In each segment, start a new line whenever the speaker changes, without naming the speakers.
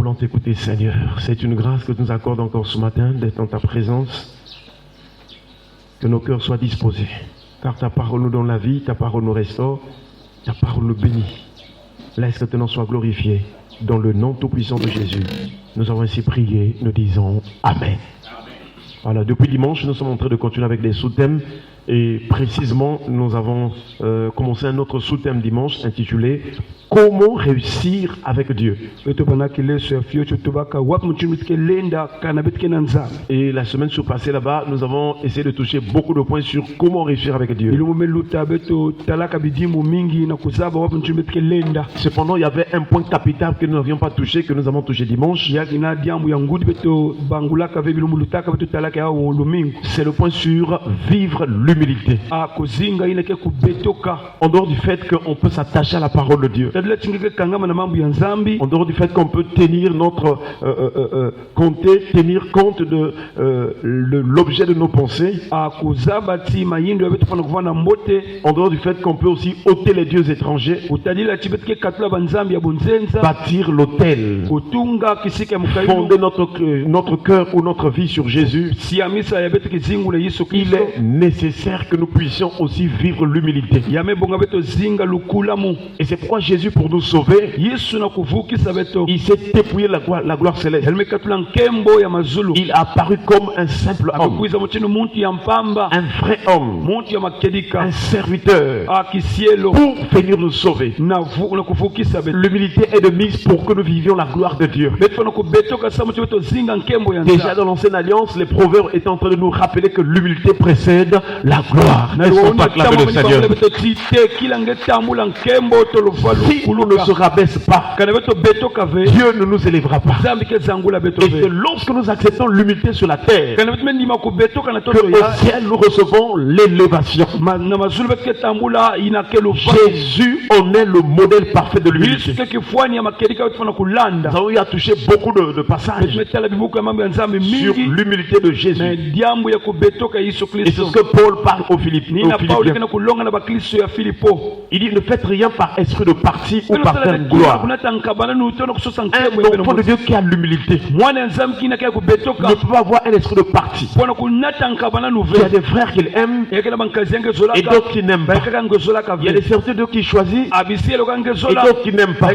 voulons t'écouter, Seigneur. C'est une grâce que tu nous accordes encore ce matin d'être en ta présence. Que nos cœurs soient disposés. Car ta parole nous donne la vie, ta parole nous restaure, ta parole nous bénit. Laisse que ton nom soit glorifié. Dans le nom tout-puissant de Jésus, nous avons ainsi prié, nous disons Amen. Voilà, depuis dimanche, nous sommes en train de continuer avec des sous-thèmes. Et précisément, nous avons commencé un autre sous-thème dimanche intitulé « Comment réussir avec Dieu ?» Et la semaine surpassée là-bas, nous avons essayé de toucher beaucoup de points sur comment réussir avec Dieu. Cependant, il y avait un point capital que nous n'avions pas touché, que nous avons touché dimanche. C'est le point sur vivre l'humilité. En dehors du fait qu'on peut s'attacher à la parole de Dieu, en dehors du fait qu'on peut tenir notre tenir compte de l'objet de nos pensées, en dehors du fait qu'on peut aussi ôter les dieux étrangers, bâtir l'autel, fonder notre cœur ou notre vie sur Jésus, il est nécessaire que nous puissions aussi vivre l'humilité. Et c'est pourquoi Jésus, pour nous sauver, il s'est dépouillé la gloire céleste. Il a apparu comme un simple homme, un vrai homme, un serviteur, pour venir nous sauver. L'humilité est de mise pour que nous vivions la gloire de Dieu. Déjà dans l'ancienne alliance, les proverbes étaient en train de nous rappeler que l'humilité précède la gloire. N'est-ce pas, acclamer le Seigneur? Si on ne se rabaisse pas, Dieu ne nous élèvera pas. Et c'est lorsque nous acceptons l'humilité sur la terre qu'au ciel nous recevons l'élévation. Jésus en est le modèle parfait de l'humilité. Nous avons eu à toucher beaucoup de passages sur l'humilité de Jésus. Et c'est ce que Paul parle aux Philippiens. Il dit: ne faites rien par esprit de parti ou par pleine gloire. Un enfant de Dieu qui a l'humilité ne peut pas avoir un esprit de parti. Il y a des frères qu'il aime et d'autres qui n'aiment pas. Il y a des serviteurs qui choisissent et d'autres qui n'aiment pas.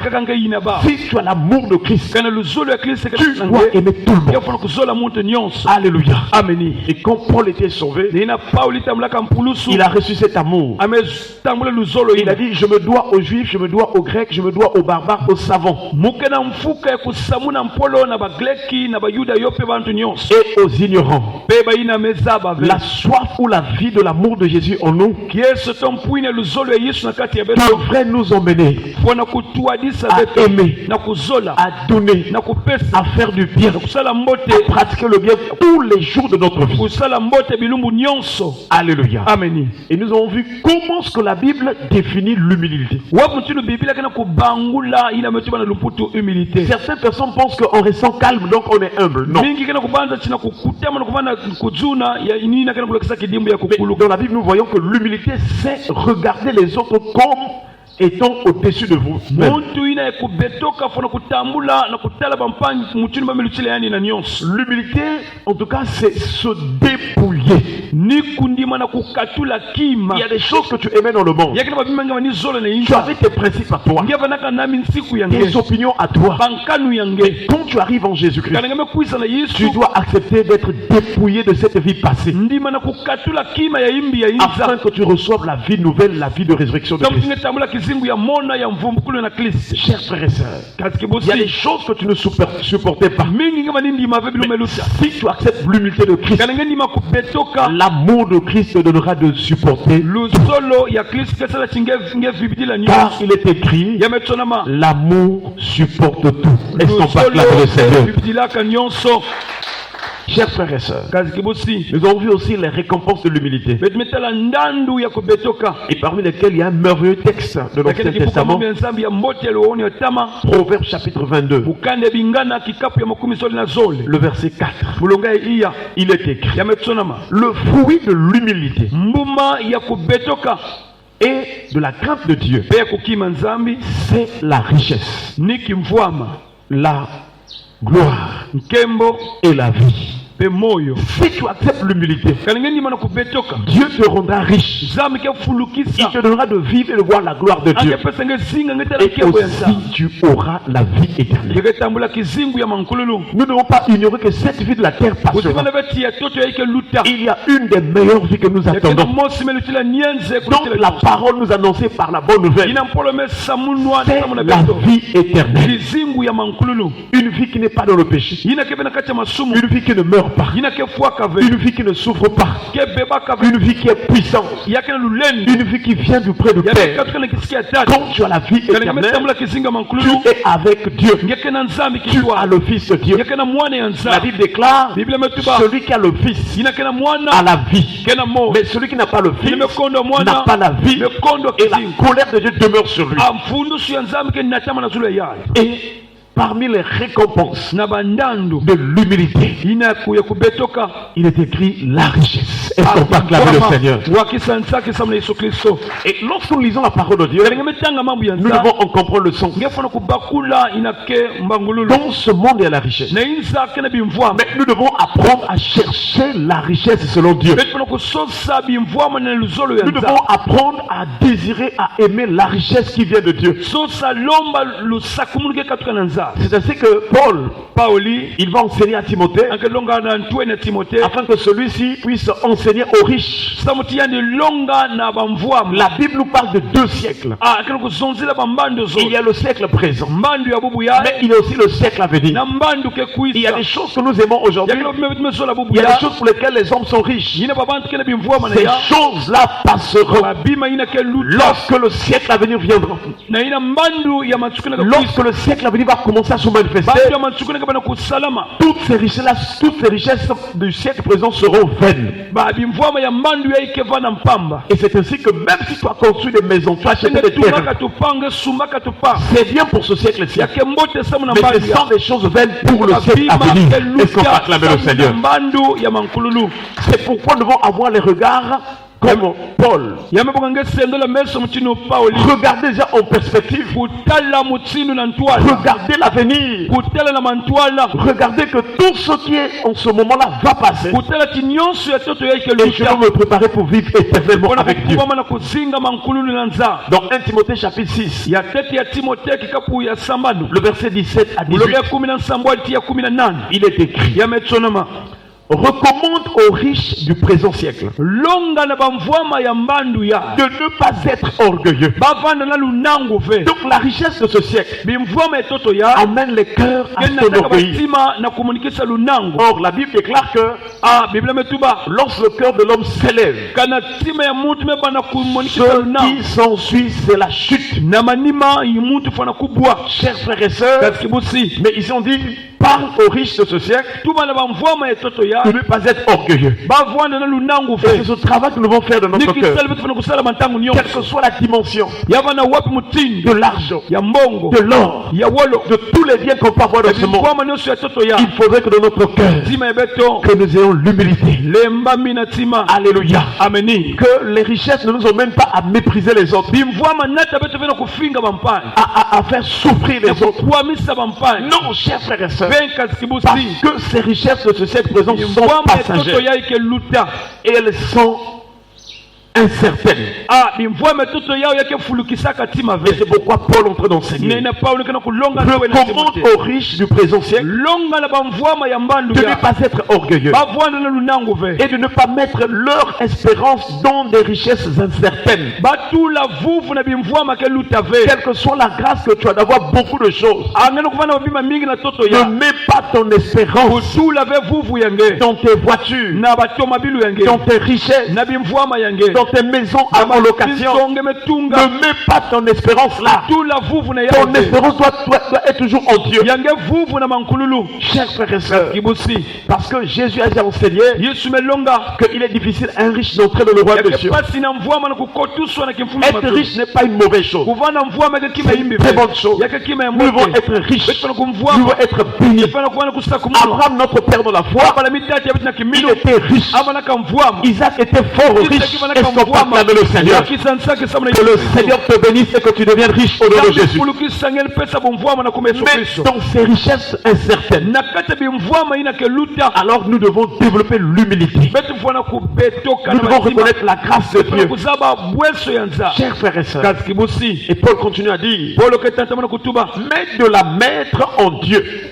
Si tu as l'amour de Christ, tu dois aimer tout le monde. Alléluia. Amen. Et quand Paul était sauvé, il a reçu cet amour. Il a dit: je me dois aux Juifs, je me dois aux Grecs, je me dois aux barbares, aux savants et aux ignorants. La soif ou la vie de l'amour de Jésus en nous devrait nous emmener à aimer, à donner, à faire du bien, à pratiquer le bien tous les jours de notre vie. Alléluia. Amen. Et nous avons vu comment ce que la Bible définit l'humilité. Certaines personnes pensent qu'en restant calme, donc on est humble. Non. Mais dans la Bible, nous voyons que l'humilité, c'est regarder les autres comme étant au-dessus de vous. L'humilité, en tout cas, c'est se dépouiller. Il y a des choses que tu aimais dans le monde. Tu avais tes principes à toi, tes opinions à toi. Et quand tu arrives en Jésus-Christ, tu dois accepter d'être dépouillé de cette vie passée, afin que tu reçoives la vie nouvelle, la vie de résurrection de Christ. Chers frères et sœurs, il y a des choses que tu ne supportais pas. Mais si tu acceptes l'humilité de Christ, l'amour de Christ te donnera de supporter. Car il est écrit: l'amour supporte tout. Est-ce qu'on peut acclamer le Seigneur? Chers frères et sœurs, nous avons vu aussi les récompenses de l'humilité, et parmi lesquelles il y a un merveilleux texte de l'Ancien Testament, Proverbe chapitre 22, le verset 4. Il est écrit: le fruit de l'humilité et de la crainte de Dieu, c'est la richesse, la gloire
nkembo
et la vie.
pe moyo.
Si tu acceptes l'humilité,
Kalingendi mana kubetoka.
Dieu te rendra riche.
Nzambe ke
Il
fulukisa.
te donnera de vivre et de voir la gloire de Dieu.
Ake pesa ngezinga ngetala
Et
kebo ya nzambe.
aussi tu auras la vie éternelle.
Yeketambula kizingu ya mankululu.
Nous ne devons pas ignorer que cette vie de la terre passera.
Usimane beti ya toto ya ike luta.
Il y a une des meilleures vies que nous
Yakena
attendons.
mosi melutila nyenze
Donc
kulutila.
la parole nous annonçait par la bonne nouvelle,
Ina mpolo me samunwa
c'est
samuna
la
beto.
vie éternelle.
Kizingu ya mankululu.
Une vie qui n'est pas dans le péché.
Ina kebe na kacha masumu.
Une vie qui ne meurt pas.
Ina ke fwa kave.
Une vie qui ne souffre pas.
Kebe ba kave.
Une vie qui est puissante.
Yakena lulendi.
Une vie qui vient du près de
Yakena
Père.
katukana kisikia tatu.
Quand tu as la vie
Kalingame
éternelle,
tambula kizinga
tu
mankululu.
es avec Dieu.
Ngekena nzambi
Tu as
kishwa.
le Fils de Dieu.
Yakena mwana ya
La
nzambi.
Bible déclare,
Biblia metuba.
celui qui a le Fils
Ina kena
a
mwana.
la vie.
Kena mo.
Mais celui qui n'a pas le Fils
Nimekondo
n'a
mwana.
pas la vie.
Mekondo
Et la
kizinga.
colère de Dieu demeure sur lui.
Amfundu su ya nzambi ke natama na zulu ya.
Et parmi les récompenses
Na bandandu.
de l'humilité,
Ina kuya kubetoka.
il est écrit la richesse. Est-ce qu'on peut acclamer le Seigneur?
Wakisansa kisamna Yesu Kristo.
Et lorsque nous lisons la parole de Dieu,
Kalingame tanga mambo ya
nous
nzambi.
devons en comprendre le sens.
Ngefana kubakula inake mbangululu.
Dans ce monde, il y a la richesse.
Na inza kena bimvwa.
Mais nous devons apprendre à chercher la richesse selon Dieu.
Betfana kusosa bimvwa na luzolo ya
Nous
nzambi.
devons apprendre à désirer, à aimer la richesse qui vient de Dieu.
Sosa lomba lusakumulike katika na nzambi.
C'est ainsi que Paul,
Pauli
il va enseigner à Timothée
anke longa na ntwe na Timothée.
afin que celui-ci puisse enseigner aux riches.
Samuti yani longa na bamvwa.
La Bible nous parle de 2 siècles.
Akena kuzonzila bambando zo.
Il y a le siècle présent,
Mbandu ya bubu ya.
mais il y a aussi le siècle à venir.
Na mbandu ke
Il y a
kuisa.
des choses que nous aimons aujourd'hui.
Yakena bimetume sola bubu
Il y a
ya.
des choses pour lesquelles les hommes sont riches.
Yina babantu kena bimvwa mana
Ces
ya.
choses-là passeront
Bima ina ke luta.
lorsque le siècle à venir viendra.
Na ina mbandu ya matsukuna ka
Lorsque le siècle à venir va commencer à se manifester,
Bandu ya matsukuna ka bana kusalama.
toutes ces richesses du siècle présent seront vaines.
Ba bimvwa ya mbandu ya ikeva na mpamba.
Et c'est ainsi que même si tu as construit des maisons, tu as acheté
Tenge
des terrains,
tumaka tupanga sumaka tupa.
c'est bien pour ce siècle-ci.
Yake mbote samu na
Mais
mbandu
ce sont
ya.
des choses vaines pour le siècle à venir. Est-ce qu'on peut acclamer le Seigneur?
Mbandu ya mankululu.
C'est pourquoi nous devons avoir les regards comme Paul.
Yameboka ngesendola meso mutino Pauli.
Regardez déjà en perspective.
Kutala mutino na ntwala.
Regardez l'avenir.
Kutala na mantwala.
Regardez que tout ce qui est en ce moment-là va passer.
Kutala tinyonso ya toto ya ike
Et je
luta.
vais me préparer pour vivre éternellement avec Dieu.
Kubama na kuzinga mankululu na nza.
Dans 1 Timothée chapitre 6,
Ya tete ya Timothée kikapu ya sambano.
le verset 17 à 18,
Uloga 17 hadi ya 18.
il est écrit:
Yametsonama.
recommande aux riches du présent siècle
Longa na bamvwama ya mbandu ya.
de ne pas être orgueilleux.
Bavanda na lunangu ve.
Donc la richesse de ce siècle
Bimvwama ya toto ya.
amène les cœurs à
Kena taka
s'enorgueillir.
batima na komunikisa lunangu.
Or la Bible déclare que
Biblia metuba.
lorsque le cœur de l'homme s'élève,
Kana tima ya muntu meba na komunikisa
ce
lunangu.
qui s'ensuit c'est la chute.
Na manima yimuntu fana kubwa.
Chers frères et sœurs,
Kaskibusi.
mais ils ont dit: parle aux riches de ce siècle
Tuma na bamvwama ya toto ya.
de ne pas être orgueilleux.
Bavanda na lunangu
Et c'est
ve.
ce travail que nous devons faire de notre cœur,
Nikisala bitu fana kusala mantangu
quelle
nyonso.
que soit la dimension
Yava na wapi mutini.
de l'argent,
Ya mbongo.
de l'or,
Ya wolo.
de tous les biens qu'on peut avoir dans ce monde.
Bimvwama nyonso ya toto ya.
Il faudrait que dans notre cœur,
Tima ya beto.
que nous ayons l'humilité.
Lemba mina tima.
Alléluia.
Ameni.
Que les richesses ne nous emmènent pas à mépriser les autres,
Bimvwama nata beto vena kufinga bampai.
à faire souffrir les autres.
Kuamisa bampai.
Non, chers frères et sœurs,
Venka
parce
skibusi.
que ces richesses de ce siècle présent sont
Bimvwama ya toto
passagères
ya ike luta.
et elles sont incertaines.
Bimvwama ya toto yao yake fulukisaka tima
Et
ve.
c'est pourquoi Paul en train d'enseigner.
Nena Paulo kana kulonga nawe na
Recommande
Timothée.
aux riches du présent siècle
Longa na bamvwama ya mbandu
de ne
ya.
pas être orgueilleux
Bavwana na lunangu ve.
et de ne pas mettre leur espérance dans des richesses incertaines.
Batula vuvu na bimvwama ke luta ve.
Quelle que soit la grâce que tu as d'avoir beaucoup de choses,
Angana kufana mabima mingi na toto
ne
ya.
mets pas ton espérance
Kutula ve vuvu yange.
dans tes voitures,
Na batoma bilu yange.
dans tes richesses,
Na bimvwama yange.
dans tes maisons à colocation.
Bisonge metunga.
Ne mets pas ton espérance là.
Tula vuvu na
Ton
yange.
espérance doit être toujours en Dieu.
Yange vuvu na mankululu.
Chers frères et sœurs,
Kibusi.
parce que Jésus a déjà enseigné
Yesu melonga.
qu'il est difficile à un riche d'entrer dans le royaume des
Yake
cieux.
pasi na mvwama na kukotuswa na kimfumo
Être riche n'est pas une mauvaise chose.
Kuvana mvwama yake kima
C'est
imbi.
une très bonne chose.
Yake kima ya
Nous devons
mbote.
être riches.
Betu na
Nous
kumvwama.
devons être bénis.
Yafana kuwana kusita kumulwa.
Abraham, notre père dans la foi,
Abala mitati ya betu na
il
kimilu.
était riche.
Abana kamvwama.
Isaac était fort riche. Et Est-ce qu'on peut acclamer le Seigneur? Que le Seigneur te bénisse et que tu deviennes riche au nom de Jésus. Mais dans ces richesses incertaines, alors nous devons développer l'humilité. Nous devons reconnaître la grâce de Dieu. Chers frères et sœurs, et Paul continue à dire, mais de la mettre en Dieu,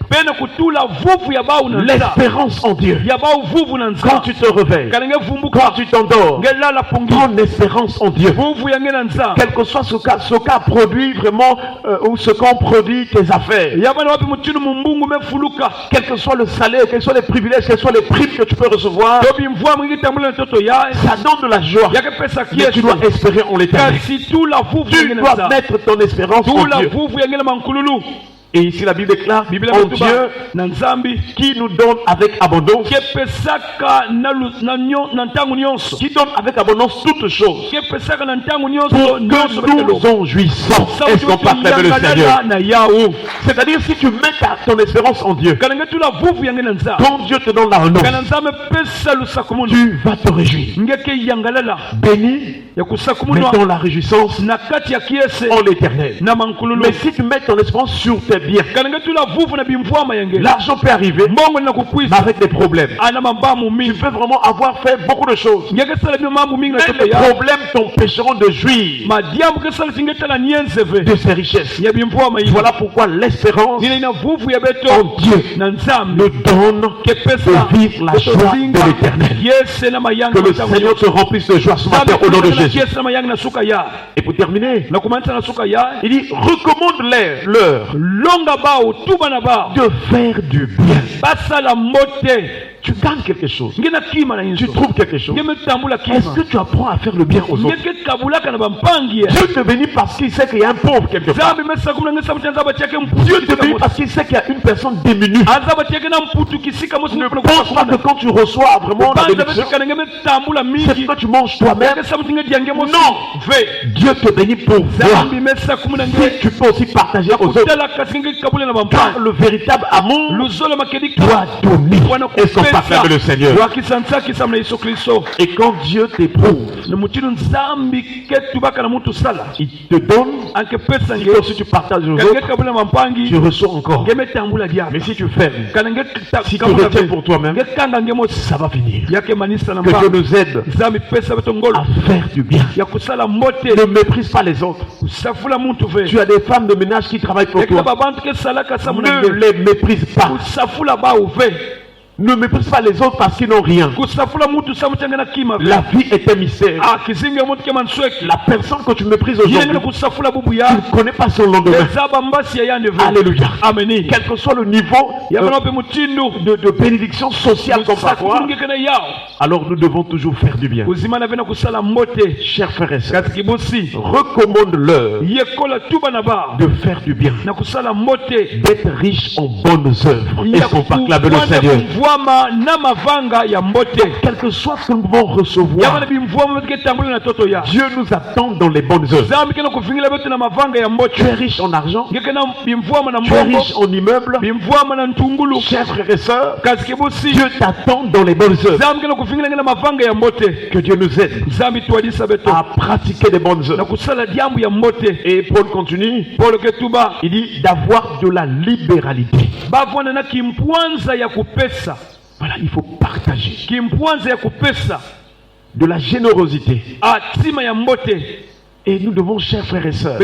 l'espérance en Dieu. Quand tu te réveilles, quand tu t'endors, ton espérance en Dieu. Quel que soit ce qu'a produit vraiment, ou ce qu'ont produit tes affaires, quel que soit le salaire, quels soient les privilèges, quels soient les primes que tu peux recevoir, ça donne de la joie. Mais tu dois espérer en l'éternel. Tu dois mettre ton espérance en Dieu. Et ici la Bible déclare en Dieu qui nous donne avec abondance, qui donne avec abondance toutes choses pour que nous en jouissons. Est-ce qu'on peut acclamer le Seigneur? C'est-à-dire si tu mets ton espérance en Dieu, quand Dieu te donne l'abondance, tu vas te réjouir. Béni, mais dans la réjouissance en l'éternel. Mais si tu mets ton espérance sur tes bien, l'argent peut arriver, mais avec des problèmes. Tu peux vraiment avoir fait beaucoup de choses, mais les problèmes t'empêcheront de jouir de ces richesses. Voilà pourquoi l'espérance en Dieu nous donne de vivre la joie de l'éternel. Que le Seigneur te remplisse de joie ce matin au nom de Jésus. Et pour terminer, il dit recommande-leur de faire du bien. Tu gagnes quelque chose, tu trouves quelque chose. Est-ce que tu apprends à faire le bien aux autres? Dieu te bénit parce qu'il sait qu'il y a un pauvre quelque part. Dieu te bénit parce qu'il sait qu'il y a une personne démunie. Ne pense pas que quand tu reçois vraiment la bénédiction, c'est que tu manges toi-même. Non, Dieu te bénit pour voir. Si tu peux aussi partager aux autres, car le véritable amour doit donner. Est-ce qu'on acclame le Seigneur? Et quand Dieu t'éprouve, il te donne. Si tu partages aux autres, tu reçois encore. Mais si tu fermes, si tu retiens pour toi-même, ça va finir. Que Dieu nous aide à faire du bien. Ne méprise pas les autres. Tu as des femmes de ménage qui travaillent pour toi. Ne les méprise pas. Ne méprise pas les autres parce qu'ils n'ont rien. La vie est un mystère. La personne que tu méprises aujourd'hui, tu ne connais pas son lendemain. Alléluia. Quel que soit le niveau de bénédiction sociale qu'on peut avoir, alors nous devons toujours faire du bien. Chers frères et sœurs, recommande-leur de faire du bien, d'être riches en bonnes œuvres. Est-ce qu'on peut acclamer le Seigneur? Quel que soit ce que nous pouvons recevoir, Dieu nous attend dans les bonnes œuvres. Tu es riche en argent, tu es riche en immeubles. Chers frères et sœurs, Dieu t'attend dans les bonnes œuvres. Que Dieu nous aide à pratiquer des bonnes œuvres. Et Paul continue, il dit d'avoir de la libéralité. Voilà, il faut partager. De la générosité. Et nous devons, chers frères et sœurs,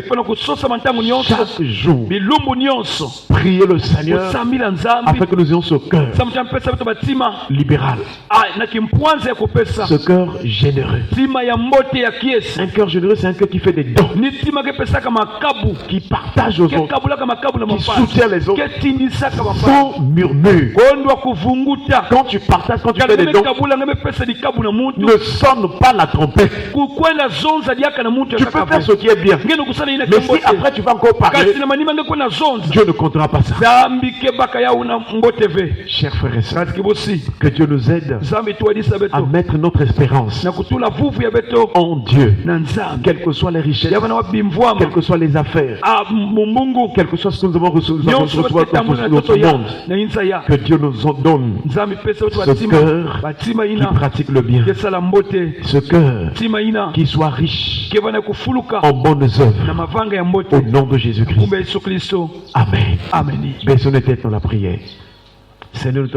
chaque jour, prier le Seigneur afin que nous ayons ce cœur libéral, ce cœur généreux. Un cœur généreux, c'est un cœur qui fait des dons, qui partage aux autres, qui soutient les autres, sans murmure. Quand tu partages, quand tu fais des dons, ne sonne pas la trompette. Tu peux faire ce qui est bien.
ngeno kusala ina
Mais si après tu vas encore parler,
kasi na manima ngeko na zonza
Dieu ne comptera pas ça.
zambi ke baka ya una mboteve
Chers frères et sœurs,
kasi kibosi
que Dieu nous aide
zambi tuadisa
à
beto
mettre notre espérance
na kutula vuvu ya beto
en Dieu,
na nzambi
quelles que soient les richesses,
yabana wabimvwama
quelles que soient les affaires,
mumbungu
quel que soit ce que nous avons reçu
nyonso
dans
na
notre
toto ya
monde,
na insa ya
que Dieu nous en donne
nzambi pesa watu
ce
batima
cœur
batima
qui
ina
pratique le bien,
kesala mbote
ce cœur
tima ina
qui soit riche
ke bana kufuluka
en bonnes
na
œuvres,
mavanga ya
au
mbote
nom de Jésus-Christ.
kumbe Yesu Kristo
Amen.
amen.
Baissons nos têtes dans la prière. Seigneur, nous te